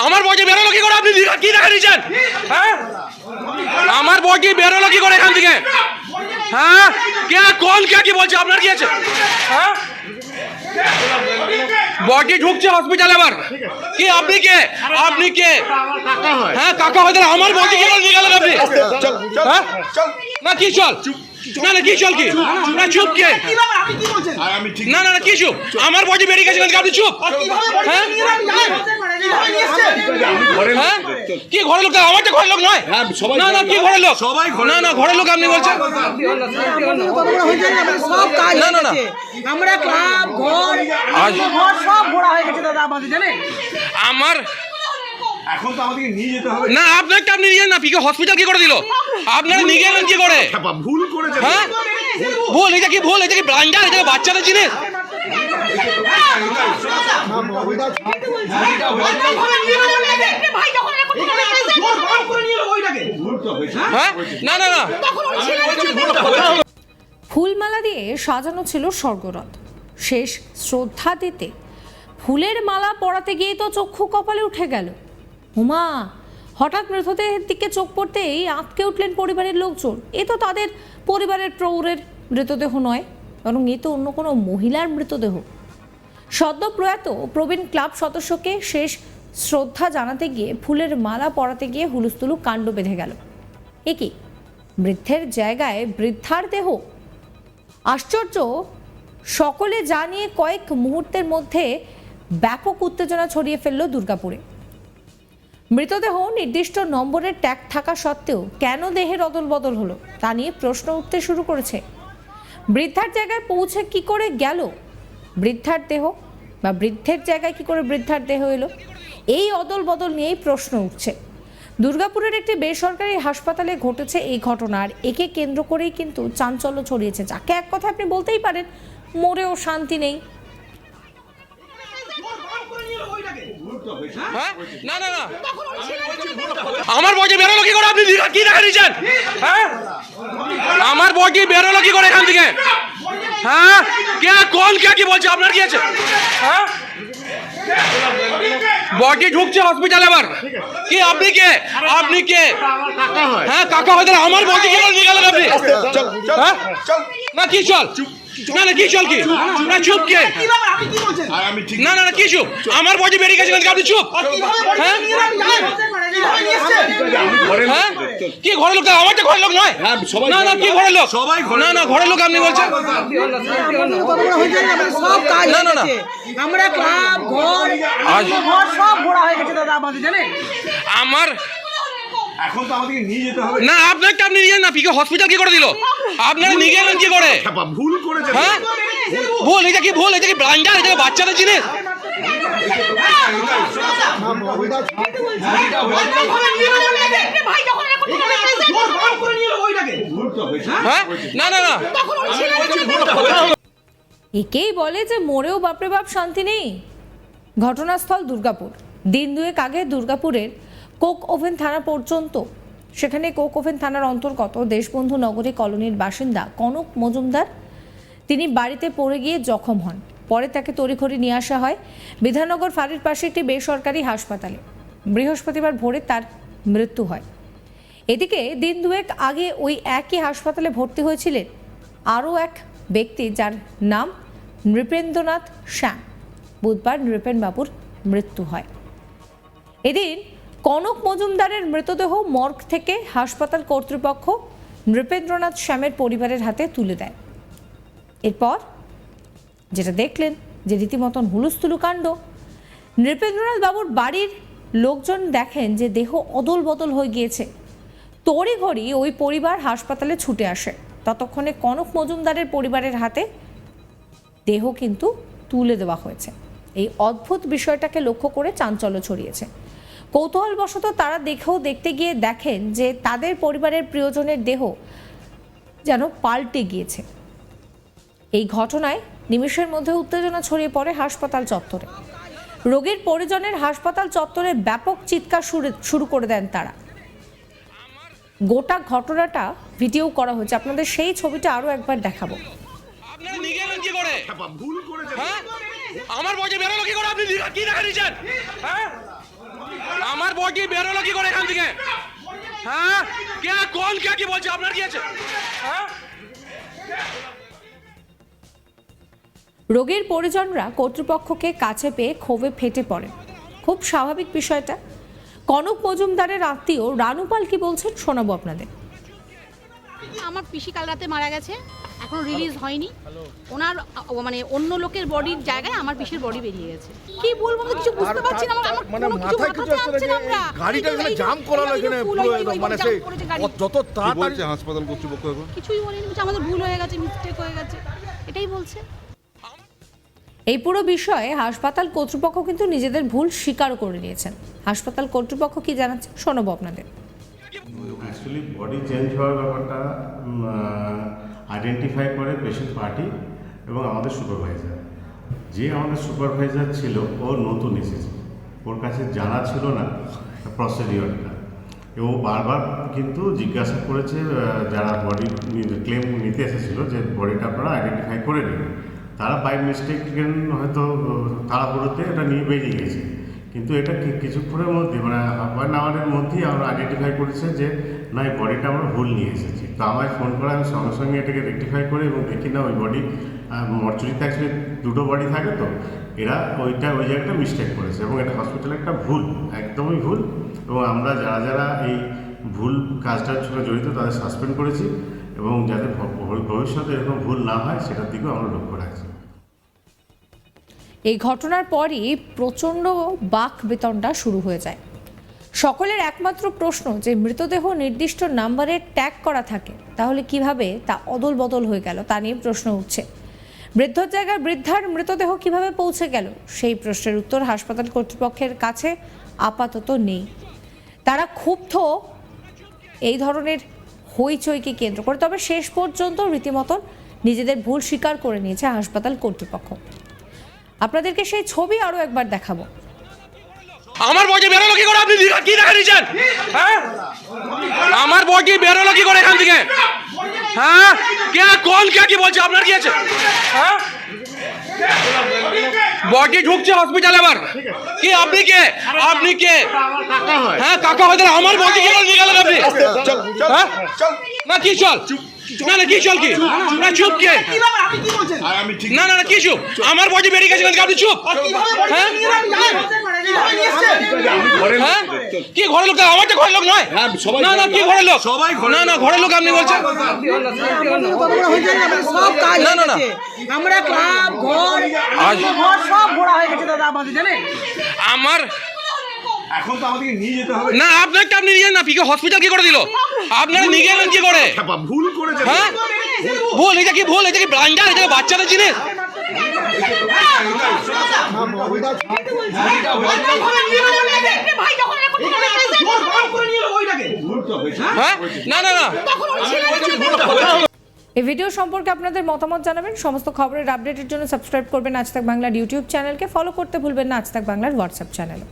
আমার বডি বেরোলো কি করে? আপনি কি দেখা দিচ্ছেন? হ্যাঁ, আমার বডি বেরোলো কি করে এখান থেকে? হ্যাঁ, কে কোন কে কি বলছে? আপনার কি আছে? হ্যাঁ, বডি ঢুকছে হসপিটালে আবার। কি আপনি কে? আপনি কে? হ্যাঁ, কাকা হয়। আমার বডি কি করে নিয়ে গেলেন আপনি? হ্যাঁ, না কি চল? না না কি চল? কি না চুপ? কে? না না না কি চুপ? আমার বডি বেরিয়ে গেছে, আপনি চুপ? হ্যাঁ, হ্যাঁ, কি ঘরের লোক? আমার তো ঘরের লোক নয়। না না কি ঘরের লোক? না না ঘরের লোক আপনি বলছেন? না না না আমরা ক্লাব ঘর সব ঘোরা হয়ে গেছে দাদা আমাদের, জানেন? আমার এখন তো আমাদেরকে নিয়ে যেতে হবে। না আপনাকে আপনি নিয়ে না, পিকে হসপিটাল কি করে দিল? আপনারা নিয়ে গেলেন কি করে? ভুল করেছে। হ্যাঁ, ভুল? এটা কি ভুল? এটা কি ব্লাইন্ডার? এটা বাচ্চাদের জিনিস। হ্যাঁ, না না না ফুলমালা দিয়ে সাজানো ছিল স্বর্গরথ। শেষ শ্রদ্ধা দিতে ফুলের মালা পরাতে গিয়ে তো চক্ষু কপালে উঠে গেল। হুমা, হঠাৎ মৃতদেহের দিকে চোখ পড়তেই আঁতকে উঠলেন পরিবারের লোকজন। এ তো তাদের পরিবারের প্রৌঢ়ের মৃতদেহ নয়, বরং এ তো অন্য কোনো মহিলার মৃতদেহ। সদ্য প্রয়াত প্রবীণ ক্লাব সদস্যকে শেষ শ্রদ্ধা জানাতে গিয়ে ফুলের মালা পরাতে গিয়ে হুলুস্থুলু কাণ্ড বেঁধে গেল। এ কি বৃদ্ধের জায়গায় বৃদ্ধার দেহ? আশ্চর্য, সকলে জানিয়ে কয়েক মুহূর্তের মধ্যে ব্যাপক উত্তেজনা ছড়িয়ে ফেলল দুর্গাপুরে। মৃতদেহ নির্দিষ্ট নম্বরের ট্যাগ থাকা সত্ত্বেও কেন দেহের অদল বদল হলো তা নিয়ে প্রশ্ন উঠতে শুরু করেছে। বৃদ্ধার জায়গায় পৌঁছে কি করে গেল বৃদ্ধার দেহ, বা বৃদ্ধের জায়গায় কি করে বৃদ্ধার দেহ এলো? এই অদল বদল নিয়েই প্রশ্ন উঠছে। দুর্গাপুরের একটি বেসরকারি হাসপাতালে ঘটেছে এই ঘটনা, আর একে কেন্দ্র করেই কিন্তু চাঞ্চল্য ছড়িয়েছে, যাকে এক কথা আপনি বলতেই পারেন মরেও শান্তি নেই। হ্যাঁ, না না না আমার বডি বেরোলো কি করে? আপনি কি দেখা দিচ্ছেন? হ্যাঁ, আমার বডি বেরোলো কি করে এখান থেকে? হ্যাঁ, কে কোন কে কি বলছে? আপনার কি আছে? হ্যাঁ, বডি ঢুকছে হসপিটালে আবার। কি আপনি কে? আপনি কে? হ্যাঁ, কাকা হয়। আমার বডি কি করে নিয়ে গেলেন আপনি? হ্যাঁ, না কি চল? না না কি চল? কি না চুপ? কে? না না না কি চুপ? আমার বডি বেরিয়ে গেছে, আপনি চুপ? হ্যাঁ, হ্যাঁ, কি ঘরের লোক? আমার তো ঘরের লোক নয়। না না কি ঘরের লোক? না না ঘরের লোক আপনি বলছেন? সব কাজ না না না আমরা ক্লাব ঘর সব ঘোরা হয়ে গেছে দাদা আমাদের, জানেন? আমার এখন তো আমাদেরকে নিয়ে যেতে হবে। না আপনাকে আপনি নিয়ে না, পিকে হসপিটাল কি করে দিল? আপনারা নিয়ে গেলেন কি করে? ভুল করেছে। হ্যাঁ, ভুল? এটা কি ভুল? এটা কি ব্লাইন্ডার? এটা বাচ্চাদের জিনিস। হ্যাঁ, না না না একেই বলে যে মরেও বাপরে বাপ শান্তি নেই। ঘটনাস্থল দুর্গাপুর। দিন দুয়েক আগে দুর্গাপুরের কোক ওভেন থানা পর্যন্ত, সেখানে কোক ওভেন থানার অন্তর্গত দেশবন্ধু নগরী কলোনির বাসিন্দা কনক মজুমদার, তিনি বাড়িতে পড়ে গিয়ে জখম হন। পরে তাকে তড়িঘড়ি নিয়ে আসা হয় বিধাননগর ফাঁড়ির পাশে একটি বেসরকারি হাসপাতালে। বৃহস্পতিবার ভোরে তার মৃত্যু হয়। এদিকে দিন দুয়েক আগে ওই একই হাসপাতালে ভর্তি হয়েছিলেন আরও এক ব্যক্তি, যার নাম নৃপেন্দ্রনাথ শ্যাম। বুধবার নৃপেনবাবুর মৃত্যু হয়। এদিন কনক মজুমদারের মৃতদেহ মর্গ থেকে হাসপাতাল কর্তৃপক্ষ নৃপেন্দ্রনাথ শ্যামের পরিবারের হাতে তুলে দেয়। এরপর যেটা দেখলেন যে রীতিমতন হুলস্থুলু কাণ্ড। নৃপেন্দ্রনাথ বাবুর বাড়ির লোকজন দেখেন যে দেহ অদল বদল হয়ে গিয়েছে। তড়িঘড়ি ওই পরিবার হাসপাতালে ছুটে আসে। ততক্ষণে কনক মজুমদারের পরিবারের হাতে দেহ কিন্তু তুলে দেওয়া হয়েছে। এই অদ্ভুত বিষয়টাকে লক্ষ্য করে চাঞ্চল্য ছড়িয়েছে। কৌতূহলবশত তারা দেখতে গিয়ে দেখেন যে তাদের পরিবারের প্রিয়জনের দেহ যেন পাল্টে গিয়েছে। এই ঘটনায় নিমেষের মধ্যে উত্তেজনা ছড়িয়ে পড়ে হাসপাতাল চত্বরে। রোগীর পরিজনের হাসপাতাল চত্বরে ব্যাপক চিৎকার শুরু করে দেন তারা। গোটা ঘটনাটা ভিডিও করা হয়েছে, আপনাদের সেই ছবিটা আরো একবার দেখাবো। আপনারা নিয়ে গেলেন কি করে? ভুল করেছে। হ্যাঁ, আমার বডি বেরোলো কি করে? আপনি কি দেখা দিচ্ছেন? হ্যাঁ, আমার বডি বেরোলো কি করে এখান থেকে? হ্যাঁ, কে কোন কে কি বলছে? আপনার কি আছে? হ্যাঁ, রোগীর পরিজনরা কর্তৃপক্ষকে কাছে পেয়ে ক্ষোভে ফেটে পড়েন। খুব স্বাভাবিক বিষয়টা। কনক মজুমদারের আত্মীয় রানুপাল কি বলছেন শোনাবো আপনাদের। আমার পিসি কাল রাতে মারা গেছে, এখনো রিলিজ হয়নি। ওনার মানে অন্য লোকের বডির জায়গায় আমার পিসির বডি বেরিয়ে গেছে। কি বলবো আমি কিছু বুঝতে পারছি না। আমার মানে কোনো কিছু মাথায় কিছু আসছে না যে গাড়িটা এখানে জাম করালো এখানে পুরো একদম মানে সেই যত তাড়াতাড়ি হাসপাতাল কর্তৃপক্ষ এখন কিছুই বলেনি, বলছে আমাদের ভুল হয়ে গেছে, মিস্টেক হয়ে গেছে, এটাই বলছে। এই পুরো বিষয়ে হাসপাতাল কর্তৃপক্ষ কিন্তু নিজেদের ভুল স্বীকার করে নিয়েছেন। হাসপাতাল কর্তৃপক্ষ কি জানাচ্ছে শোনাবো আপনাদের। অ্যাকচুয়ালি বডি চেঞ্জ হওয়ার ব্যাপারটা আইডেন্টিফাই করে পেশেন্ট পার্টি এবং আমাদের সুপারভাইজার। যে আমাদের সুপারভাইজার ছিল ও নতুন এসেছে, ওর কাছে জানা ছিল না প্রসিডিওরটা। ও বারবার কিন্তু জিজ্ঞাসা করেছে যারা বডি ক্লেম নিতে এসেছিলো যে বডিটা আপনারা আইডেন্টিফাই করে নিন। তারা বাই মিস্টেক হয়তো তাড়াহুড়োতে এটা নিয়ে বেরিয়ে গেছে, কিন্তু এটা কিছুক্ষণের মধ্যে মানে হাফ অ্যান আওয়ারের মধ্যেই আমরা আইডেন্টিফাই করেছে যে না এই বডিটা আমরা ভুল নিয়ে এসেছি। তো আমায় ফোন করে আমি সঙ্গে সঙ্গে এটাকে রেকটিফাই করি এবং দেখি না ওই বডি মর্চুরিতে অ্যাকচুয়ালি দুটো বডি থাকে, তো এরা ওই জায়গাটা মিস্টেক করেছে এবং এটা হসপিটালে একটা ভুল, একদমই ভুল। এবং আমরা যারা এই ভুল কাজটার সঙ্গে জড়িত তাদের সাসপেন্ড করেছি এবং যাতে ভবিষ্যতে এরকম ভুল না হয় সেটার দিকেও আমরা লক্ষ্য রাখছি। এই ঘটনার পরই প্রচণ্ড বাক বিতণ্ডা শুরু হয়ে যায়। সকলের একমাত্র প্রশ্ন যে মৃতদেহ নির্দিষ্ট নাম্বারে ট্যাগ করা থাকে, তাহলে কিভাবে তা অদল বদল হয়ে গেল তা নিয়ে প্রশ্ন উঠছে। বৃদ্ধর জায়গায় বৃদ্ধার মৃতদেহ কিভাবে পৌঁছে গেল সেই প্রশ্নের উত্তর হাসপাতাল কর্তৃপক্ষের কাছে আপাতত নেই। তারা ক্ষুব্ধ এই ধরনের হইচইকে কেন্দ্র করে, তবে শেষ পর্যন্ত রীতিমতন নিজেদের ভুল স্বীকার করে নিয়েছে হাসপাতাল কর্তৃপক্ষ। আপনাদেরকে সেই ছবি আরো একবার দেখাবো। আমার বডি বেরোলো কি করে? আপনি কি দেখা নিয়েছেন? হ্যাঁ, আমার বডি বেরোলো কি করে এখান থেকে? হ্যাঁ, কে কোন কে কি বলছে? আপনার কি আছে? হ্যাঁ, বডি ঢুকছে হসপিটালে আবার। কি আপনি কে? আপনি কে? হ্যাঁ, কাকা হয় তাহলে আমার বডি কি করে নিয়ে গেলেন আপনি? হ্যাঁ, না কি চল? না না কি চল কি? না চুপ কে? না না না কি চুপ? আমার বডি বেরিয়ে গেছে আপনি চুপ? হ্যাঁ, হ্যাঁ, কি ঘরের লোক? আমার তো ঘরের লোক নয়। না না কি ঘরের লোক? সবাই না না ঘরের লোক আপনি বলছেন? সব কাজ না, না, না। হয়ে গেছে। আমরা ক্লাব ঘর ঘর সব ঘোরা হয়ে গেছে দাদা আমাদের, জানেন? আমার এখন তো আমাদেরকে নিয়ে যেতে হবে না আপনাকে আপনি নিয়ে না পিকে হসপিটাল কি করে দিল? আপনারা নিয়ে গেলেন কি করে? ভুল করেছে হ্যাঁ, ভুল এটা কি? ভুল এটা কি ব্লাইন্ডার? এটা কি বাচ্চাদের জিনিস? হ্যাঁ, না না না এই ভিডিও সম্পর্কে আপনাদের মতামত জানাবেন। সমস্ত খবরের আপডেটের জন্য সাবস্ক্রাইব করবেন আজ তাক বাংলার ইউটিউব চ্যানেলকে, ফলো করতে ভুলবেন না আজ তাক বাংলার হোয়াটসঅ্যাপ চ্যানেল।